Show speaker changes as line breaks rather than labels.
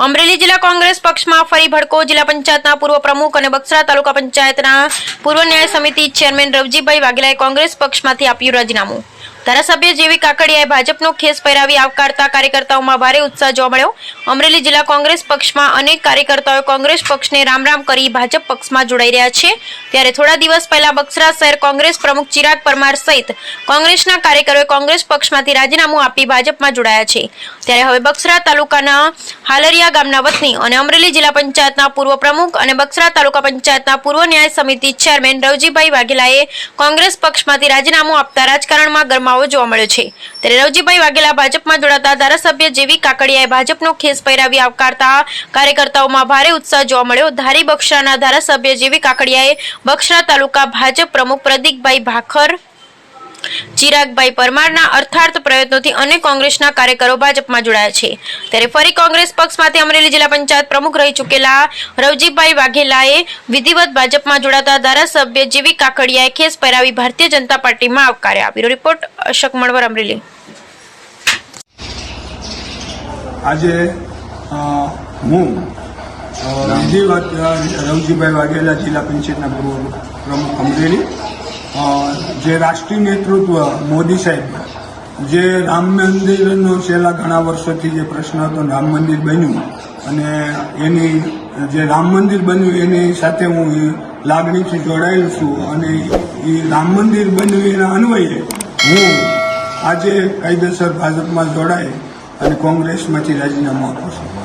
અમરેલી જિલ્લા કોંગ્રેસ પક્ષમાં ફરી ભડકો. જિલ્લા પંચાયતના પૂર્વ પ્રમુખ અને બક્સરા તાલુકા પંચાયતના પૂર્વ ન્યાય સમિતિ ચેરમેન રવજીભાઈ વાઘેલાએ કોંગ્રેસ પક્ષમાંથી આપ્યું રાજીનામું. ધારાસભ્ય જેવી કાકડિયાએ ભાજપનો ખેસ પહેરાવી આવકારતા કાર્યકર્તાઓમાં ભારે ઉત્સાહ જોવા મળ્યો. અમરેલી જિલ્લા કોંગ્રેસ પક્ષમાં અનેક કાર્યકર્તાઓએ કોંગ્રેસ પક્ષને રામ રામ કરી ભાજપ પક્ષમાં જોડાઈ રહ્યા છે. ત્યારે થોડા દિવસ પહેલા બક્સરા શહેર કોંગ્રેસ પ્રમુખ ચિરાગ પરમાર સહિત કોંગ્રેસના કાર્યકરોએ કોંગ્રેસ પક્ષમાંથી રાજીનામું આપી ભાજપમાં જોડાયા છે. ત્યારે હવે બક્સરા તાલુકાના હાલરિયા ગામના વતની અને અમરેલી જિલ્લા પંચાયતના પૂર્વ પ્રમુખ અને બક્સરા તાલુકા પંચાયતના પૂર્વ ન્યાય સમિતિ ચેરમેન રવજીભાઈ વાઘેલાએ કોંગ્રેસ પક્ષમાંથી રાજીનામું આપતા રાજકારણમાં ગરમાવો જોવા મળ્યો છે. ત્યારે રવજીભાઈ વાઘેલા ભાજપમાં જોડાતા ધારાસભ્ય જેવી કાકડિયાએ ભાજપનો ખેસ પહેરાવી આવકારતા કાર્યકર્તાઓમાં ભારે ઉત્સાહ જોવા મળ્યો. ધારી બક્સરાના ધારાસભ્ય જેવી કાકડિયાએ બક્સરા તાલુકા ભાજપ પ્રમુખ પ્રદીકભાઈ ભાખર, ચિરાગભાઈ પરમારના અર્થાર્થ પ્રયત્નોથી અનેક કોંગ્રેસના કાર્યકરો ભાજપમાં જોડાયા છે. ત્યારે ફરી કોંગ્રેસ પક્ષમાંથી અમરેલી જિલ્લા પંચાયત પ્રમુખ રહી ચૂકેલા રવજીભાઈ વાઘેલાએ વિધિવત ભાજપમાં જોડાતા ધારાસભ્ય જેવી કાકડિયાએ ખેસ પહેરાવી ભારતીય જનતા પાર્ટીમાં આવકાર્યા. Bureau report Ashok Manvar, Amreli.
આજે હું વિધિવત રવજીભાઈ વાઘેલા જિલ્લા પંચાયતના પૂર્વ પ્રમુખ અમરેલી, જે રાષ્ટ્રીય નેતૃત્વ મોદી સાહેબ જે રામ મંદિરનો છેલ્લા ઘણા વર્ષોથી જે પ્રશ્ન હતો, રામ મંદિર બન્યું અને એની જે રામ મંદિર બન્યું એની સાથે હું લાગણીથી જોડાયેલ છું અને એ રામ મંદિર બન્યું એના અન્વયે હું આજે કાયદેસર ભાજપમાં જોડાઈ અને કોંગ્રેસમાંથી રાજીનામું આપું છું.